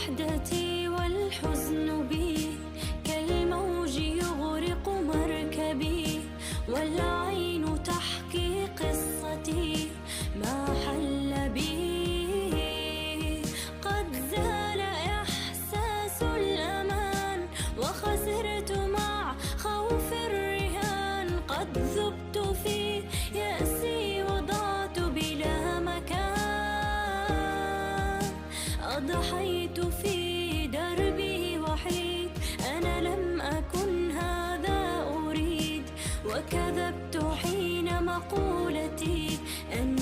وحدتي والحزن بي كالموج يغرق مركبي، والعين تحكي قصتي ما حل بي. قد زال إحساس الأمان وخسرت مع خوف الرهان، قد ذبت في يأسي وضعت بلا مكان، أضحيت في دربي وحيد أنا لم أكن هذا أريد، وكذبت حين مقولتي أن